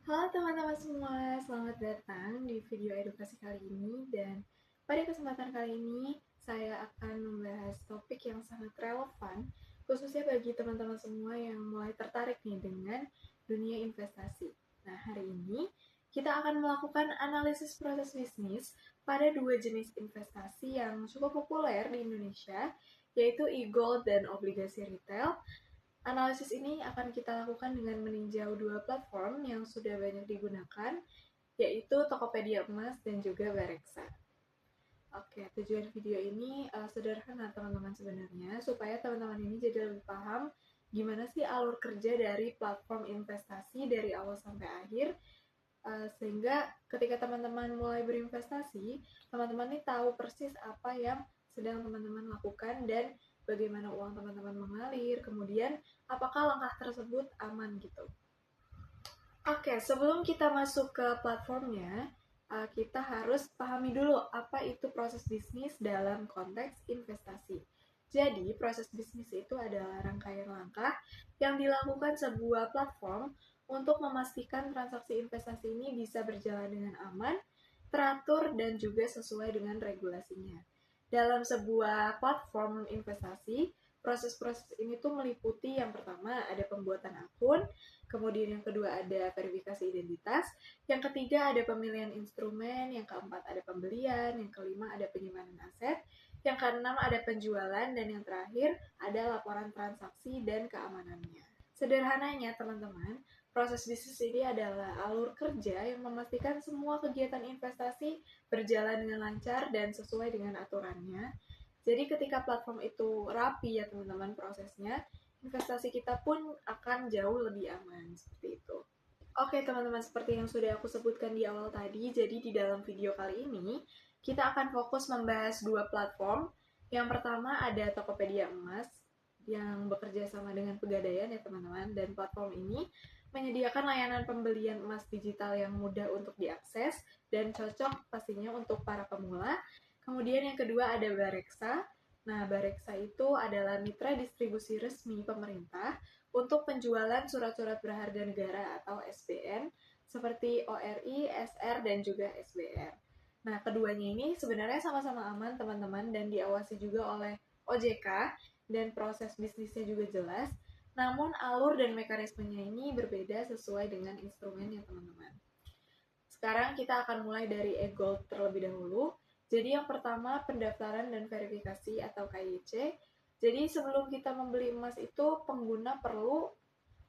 Halo teman-teman semua, selamat datang di video edukasi kali ini dan pada kesempatan kali ini saya akan membahas topik yang sangat relevan khususnya bagi teman-teman semua yang mulai tertarik nih dengan dunia investasi. Nah, hari ini kita akan melakukan analisis proses bisnis pada dua jenis investasi yang cukup populer di Indonesia, yaitu e-gold dan obligasi retail. Analisis ini akan kita lakukan dengan meninjau dua platform yang sudah banyak digunakan, yaitu Tokopedia Emas dan juga Bareksa. Oke, tujuan video ini sederhana teman-teman sebenarnya, supaya teman-teman ini jadi lebih paham gimana sih alur kerja dari platform investasi dari awal sampai akhir, sehingga ketika teman-teman mulai berinvestasi, teman-teman ini tahu persis apa yang sedang teman-teman lakukan dan bagaimana uang teman-teman mengalir, kemudian apakah langkah tersebut aman gitu. Oke, sebelum kita masuk ke platformnya, kita harus pahami dulu apa itu proses bisnis dalam konteks investasi. Jadi, proses bisnis itu adalah rangkaian langkah yang dilakukan sebuah platform untuk memastikan transaksi investasi ini bisa berjalan dengan aman, teratur, dan juga sesuai dengan regulasinya. Dalam sebuah platform investasi, proses-proses ini tuh meliputi yang pertama ada pembuatan akun, kemudian yang kedua ada verifikasi identitas, yang ketiga ada pemilihan instrumen, yang keempat ada pembelian, yang kelima ada penyimpanan aset, yang keenam ada penjualan, dan yang terakhir ada laporan transaksi dan keamanannya. Sederhananya teman-teman, proses bisnis ini adalah alur kerja yang memastikan semua kegiatan investasi berjalan dengan lancar dan sesuai dengan aturannya. Jadi ketika platform itu rapi ya teman-teman prosesnya, investasi kita pun akan jauh lebih aman, seperti itu. Oke teman-teman, seperti yang sudah aku sebutkan di awal tadi, jadi di dalam video kali ini, kita akan fokus membahas dua platform. Yang pertama ada Tokopedia Emas, yang bekerja sama dengan Pegadaian ya teman-teman, dan platform ini menyediakan layanan pembelian emas digital yang mudah untuk diakses dan cocok pastinya untuk para pemula. Kemudian yang kedua ada Bareksa. Nah, Bareksa itu adalah mitra distribusi resmi pemerintah untuk penjualan surat-surat berharga negara atau SBN seperti ORI, SR, dan juga SBR. Nah, keduanya ini sebenarnya sama-sama aman teman-teman dan diawasi juga oleh OJK dan proses bisnisnya juga jelas. Namun alur dan mekanismenya ini berbeda sesuai dengan instrumennya teman-teman. Sekarang kita akan mulai dari e-gold terlebih dahulu. Jadi yang pertama pendaftaran dan verifikasi atau KYC. Jadi sebelum kita membeli emas itu pengguna perlu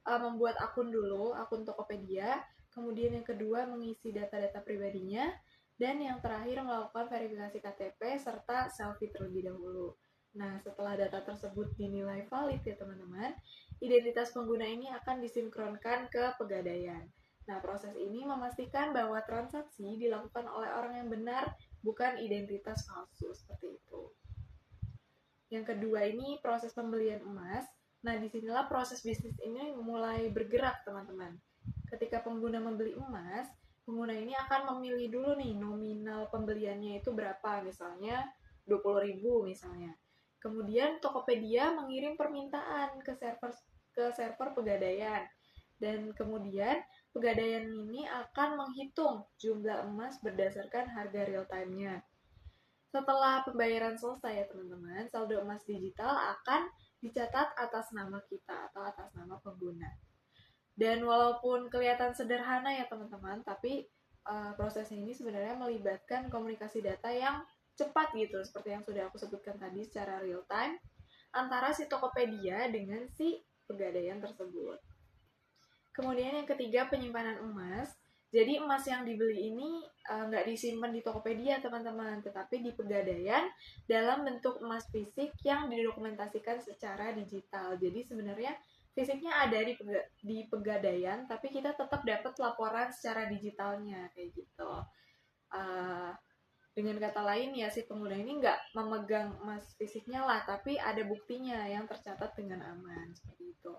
membuat akun dulu, akun Tokopedia. Kemudian yang kedua mengisi data-data pribadinya. Dan yang terakhir melakukan verifikasi KTP serta selfie terlebih dahulu. Nah, setelah data tersebut dinilai valid ya teman-teman, identitas pengguna ini akan disinkronkan ke Pegadaian. Nah, proses ini memastikan bahwa transaksi dilakukan oleh orang yang benar, bukan identitas palsu, seperti itu. Yang kedua ini proses pembelian emas. Nah, disinilah proses bisnis ini mulai bergerak, teman-teman. Ketika pengguna membeli emas, pengguna ini akan memilih dulu nih nominal pembeliannya itu berapa, misalnya 20.000 misalnya. Kemudian Tokopedia mengirim permintaan ke server Pegadaian. Dan kemudian Pegadaian ini akan menghitung jumlah emas berdasarkan harga real time-nya. Setelah pembayaran selesai ya teman-teman, saldo emas digital akan dicatat atas nama kita atau atas nama pengguna. Dan walaupun kelihatan sederhana ya teman-teman, tapi prosesnya ini sebenarnya melibatkan komunikasi data yang cepat gitu, seperti yang sudah aku sebutkan tadi secara real time, antara si Tokopedia dengan si Pegadaian tersebut. Kemudian yang ketiga penyimpanan emas. Jadi emas yang dibeli ini nggak disimpan di Tokopedia teman-teman, tetapi di Pegadaian dalam bentuk emas fisik yang didokumentasikan secara digital. Jadi sebenarnya fisiknya ada di Pegadaian, tapi kita tetap dapat laporan secara digitalnya kayak gitu. Dengan kata lain ya si pengguna ini nggak memegang emas fisiknya lah, tapi ada buktinya yang tercatat dengan aman seperti itu.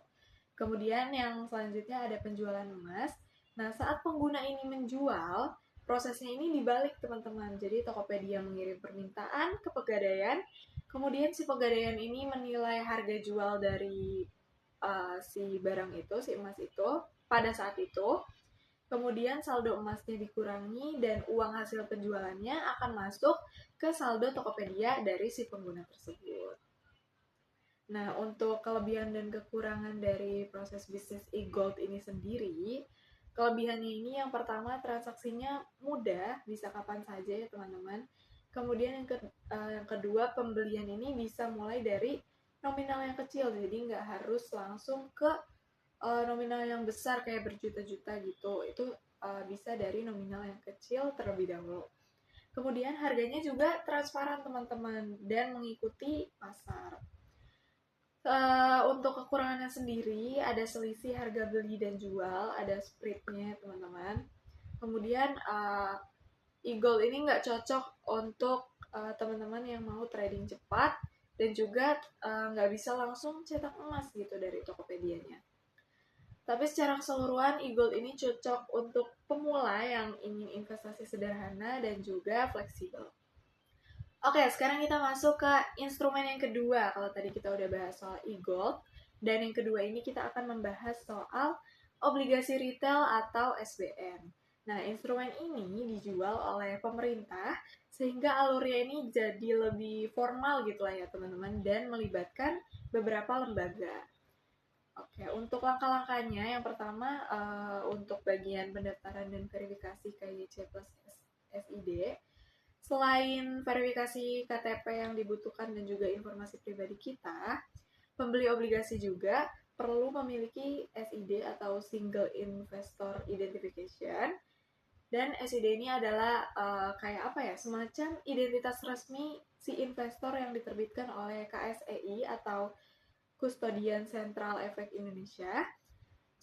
Kemudian yang selanjutnya ada penjualan emas. Nah, saat pengguna ini menjual, prosesnya ini dibalik teman-teman. Jadi Tokopedia mengirim permintaan ke Pegadaian, kemudian si Pegadaian ini menilai harga jual dari si barang itu, si emas itu pada saat itu. Kemudian saldo emasnya dikurangi dan uang hasil penjualannya akan masuk ke saldo Tokopedia dari si pengguna tersebut. Nah, untuk kelebihan dan kekurangan dari proses bisnis e-gold ini sendiri, kelebihannya ini yang pertama transaksinya mudah, bisa kapan saja ya teman-teman. Kemudian yang kedua, pembelian ini bisa mulai dari nominal yang kecil, jadi nggak harus langsung ke nominal yang besar kayak berjuta-juta gitu. Itu bisa dari nominal yang kecil terlebih dahulu. Kemudian harganya juga transparan teman-teman dan mengikuti pasar. Untuk kekurangannya sendiri ada selisih harga beli dan jual, ada spreadnya teman-teman. Kemudian e-gold ini nggak cocok untuk teman-teman yang mau trading cepat dan juga nggak bisa langsung cetak emas gitu dari Tokopedia-nya. Tapi secara keseluruhan e-gold ini cocok untuk pemula yang ingin investasi sederhana dan juga fleksibel. Oke, sekarang kita masuk ke instrumen yang kedua. Kalau tadi kita udah bahas soal e-gold, dan yang kedua ini kita akan membahas soal obligasi retail atau SBN. Nah, instrumen ini dijual oleh pemerintah sehingga alurnya ini jadi lebih formal gitu lah ya teman-teman, dan melibatkan beberapa lembaga. Oke, untuk langkah-langkahnya yang pertama untuk bagian pendaftaran dan verifikasi KYC plus SID. Selain verifikasi KTP yang dibutuhkan dan juga informasi pribadi kita, pembeli obligasi juga perlu memiliki SID atau Single Investor Identification. Dan SID ini adalah kayak apa ya, semacam identitas resmi si investor yang diterbitkan oleh KSEI atau Kustodian Sentral Efek Indonesia.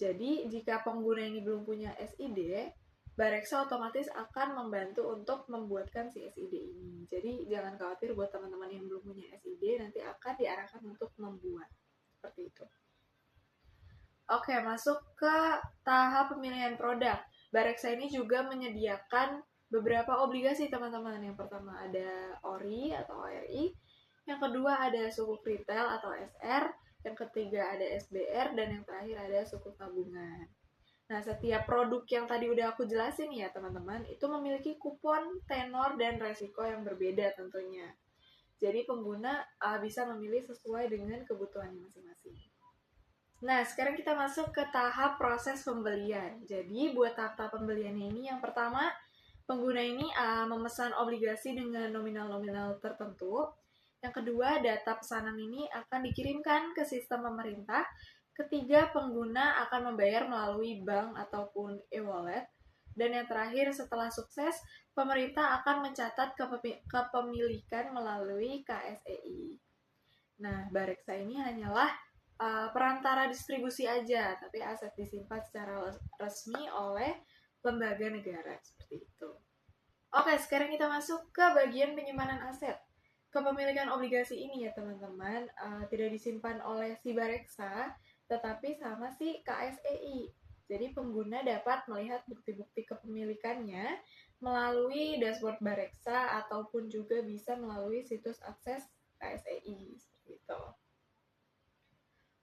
Jadi jika pengguna ini belum punya SID, Bareksa otomatis akan membantu untuk membuatkan si SID ini. Jadi jangan khawatir buat teman-teman yang belum punya SID, nanti akan diarahkan untuk membuat. Seperti itu. Oke, masuk ke tahap pemilihan produk. Bareksa ini juga menyediakan beberapa obligasi teman-teman. Yang pertama ada ORI atau ORI, yang kedua ada sukuk retail atau SR, yang ketiga ada SBR, dan yang terakhir ada sukuk tabungan. Nah, setiap produk yang tadi udah aku jelasin ya teman-teman, itu memiliki kupon, tenor, dan resiko yang berbeda tentunya. Jadi pengguna bisa memilih sesuai dengan kebutuhannya masing-masing. Nah, sekarang kita masuk ke tahap proses pembelian. Jadi buat tahap pembeliannya ini yang pertama, pengguna ini memesan obligasi dengan nominal-nominal tertentu. Yang kedua, data pesanan ini akan dikirimkan ke sistem pemerintah. Ketiga, pengguna akan membayar melalui bank ataupun e-wallet. Dan yang terakhir, setelah sukses, pemerintah akan mencatat kepemilikan melalui KSEI. Nah, Bareksa ini hanyalah perantara distribusi aja, tapi aset disimpan secara resmi oleh lembaga negara, seperti itu. Oke, sekarang kita masuk ke bagian penyimpanan aset. Kepemilikan obligasi ini ya teman-teman, tidak disimpan oleh si Bareksa, tetapi sama si KSEI. Jadi pengguna dapat melihat bukti-bukti kepemilikannya melalui dashboard Bareksa ataupun juga bisa melalui situs akses KSEI seperti itu.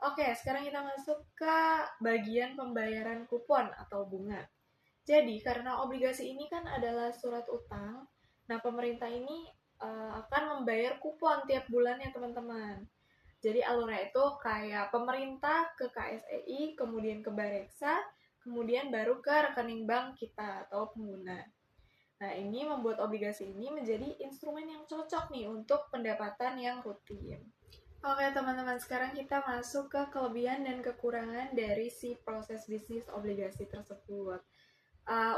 Oke, sekarang kita masuk ke bagian pembayaran kupon atau bunga. Jadi karena obligasi ini kan adalah surat utang, nah pemerintah ini akan membayar kupon tiap bulannya teman-teman. Jadi alurnya itu kayak pemerintah ke KSEI, kemudian ke Bareksa, kemudian baru ke rekening bank kita atau pengguna. Nah, ini membuat obligasi ini menjadi instrumen yang cocok nih untuk pendapatan yang rutin. Oke teman-teman, sekarang kita masuk ke kelebihan dan kekurangan dari si proses bisnis obligasi tersebut.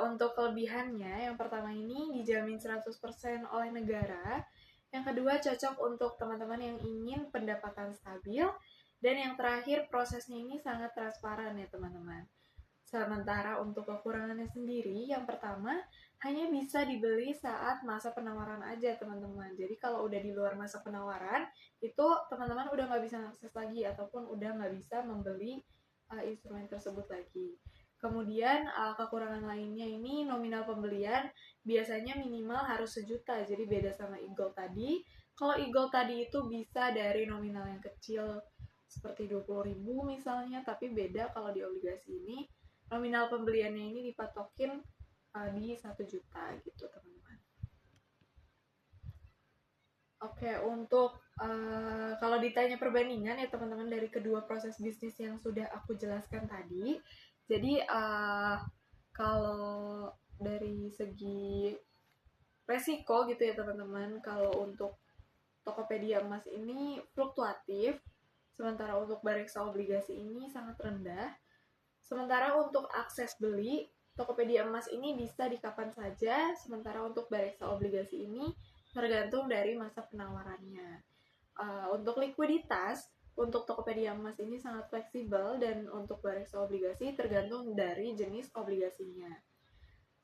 Untuk kelebihannya, yang pertama ini dijamin 100% oleh negara. Yang kedua, cocok untuk teman-teman yang ingin pendapatan stabil. Dan yang terakhir, prosesnya ini sangat transparan ya teman-teman. Sementara untuk kekurangannya sendiri, yang pertama, hanya bisa dibeli saat masa penawaran aja teman-teman. Jadi kalau udah di luar masa penawaran, itu teman-teman udah nggak bisa akses lagi ataupun udah nggak bisa membeli instrumen tersebut lagi. Kemudian kekurangan lainnya ini nominal pembelian biasanya minimal harus 1 juta, jadi beda sama e-gold tadi. Kalau e-gold tadi itu bisa dari nominal yang kecil seperti 20.000 misalnya, tapi beda kalau di obligasi ini nominal pembeliannya ini dipatokin di 1 juta gitu teman-teman. Oke, untuk kalau ditanya perbandingan ya teman-teman dari kedua proses bisnis yang sudah aku jelaskan tadi, jadi kalau dari segi resiko gitu ya teman-teman, kalau untuk Tokopedia emas ini fluktuatif, sementara untuk bareksa obligasi ini sangat rendah. Sementara untuk akses beli, Tokopedia emas ini bisa di kapan saja, sementara untuk bareksa obligasi ini tergantung dari masa penawarannya. Untuk likuiditas, untuk Tokopedia emas ini sangat fleksibel dan untuk bareksa obligasi tergantung dari jenis obligasinya.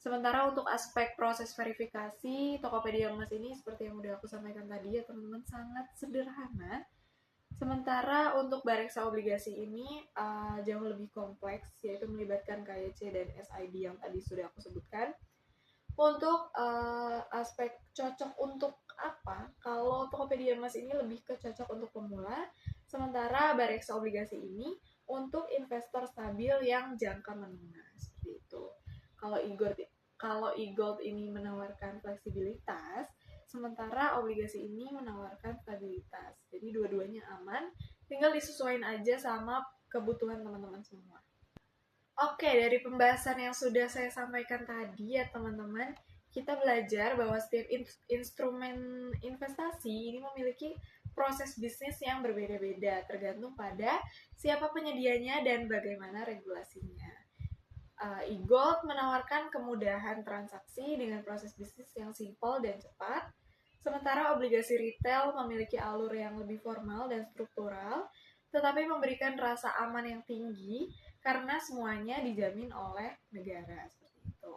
Sementara untuk aspek proses verifikasi, Tokopedia emas ini seperti yang udah aku sampaikan tadi ya teman-teman, sangat sederhana. Sementara untuk bareksa obligasi ini jauh lebih kompleks, yaitu melibatkan KYC dan SID yang tadi sudah aku sebutkan. Untuk aspek cocok untuk apa, kalau Tokopedia emas ini lebih ke cocok untuk pemula, sementara bareksa obligasi ini untuk investor stabil yang jangka menengah, seperti itu. Kalau e-gold ini menawarkan fleksibilitas, sementara obligasi ini menawarkan stabilitas. Jadi dua-duanya aman, tinggal disesuaikan aja sama kebutuhan teman-teman semua. Oke, dari pembahasan yang sudah saya sampaikan tadi ya teman-teman, kita belajar bahwa setiap instrumen investasi ini memiliki proses bisnis yang berbeda-beda, tergantung pada siapa penyedianya dan bagaimana regulasinya. E-gold menawarkan kemudahan transaksi dengan proses bisnis yang simpel dan cepat, sementara obligasi retail memiliki alur yang lebih formal dan struktural, tetapi memberikan rasa aman yang tinggi karena semuanya dijamin oleh negara, seperti itu.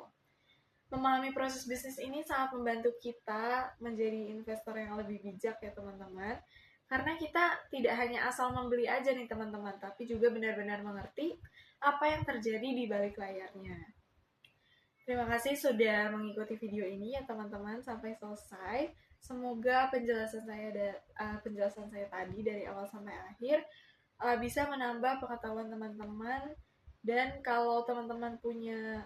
Memahami proses bisnis ini sangat membantu kita menjadi investor yang lebih bijak ya teman-teman, karena kita tidak hanya asal membeli aja nih teman-teman, tapi juga benar-benar mengerti apa yang terjadi di balik layarnya. Terima kasih sudah mengikuti video ini ya teman-teman sampai selesai. Semoga penjelasan saya tadi dari awal sampai akhir bisa menambah pengetahuan teman-teman. Dan kalau teman-teman punya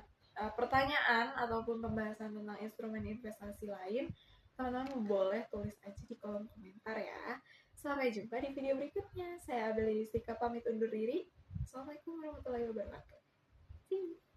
pertanyaan ataupun pembahasan tentang instrumen investasi lain, teman-teman boleh tulis aja di kolom komentar ya. Sampai jumpa di video berikutnya. Saya Abelia Yustika pamit undur diri. Assalamualaikum warahmatullahi wabarakatuh. See you.